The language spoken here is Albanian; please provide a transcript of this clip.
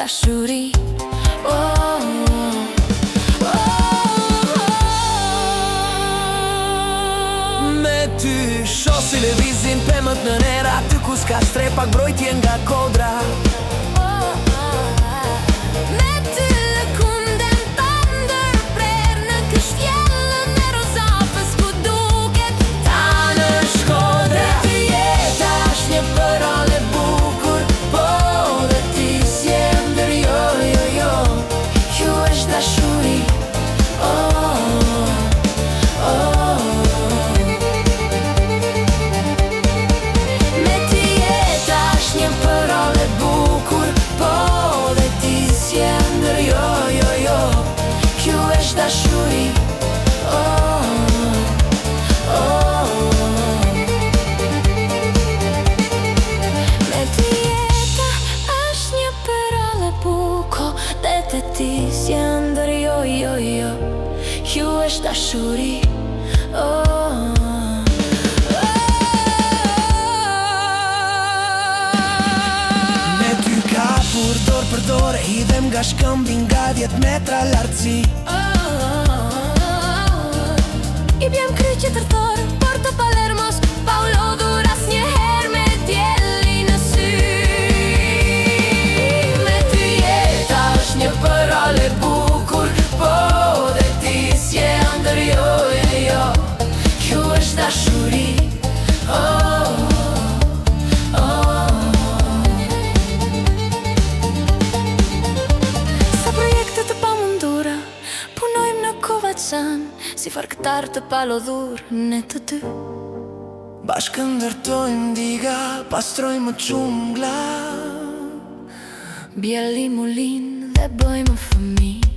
dashuri. Me ty shoh si lëvizin pemët në nera, aty ku s'ka strepa mbrojtje nga kodra. Me ty lëkundem pa ndërprer në kështjellën e Rozafës ku duket ta në Shkodra. Me ty jeta është një përall e bukur, po dhe ti si e ndër, jo, jo, jo. Kjo është dashuri. Me ty jeta është një përall e bukur, po dhe ti si e ndër, jo, jo, jo. Kjo është dashuri. Me ty jeta është një përall e bukur, dhe te ti si e ndër, jo, jo, jo. Kjo është dashuri. Me ty ka dorë për dorë, hidhem nga shkëmbi nga 10 metra lartësi. I bjem kryqë të rëthorë, Porto Palermos, pa u lodhur asnjëherë me dielli në sy. Me ty jeta është një përall e bukur, po dhe ti si e ndër, jo, jo, jo. Kjo është dashuri. Sa projekte të pamundura punojmë në Kovaçan, si farkëtar të palodhur ne të dy. Bashkë ndërtojmë diga, pastrojmë xhungla. Bjellim ulin dhe bëjmë fëmijë.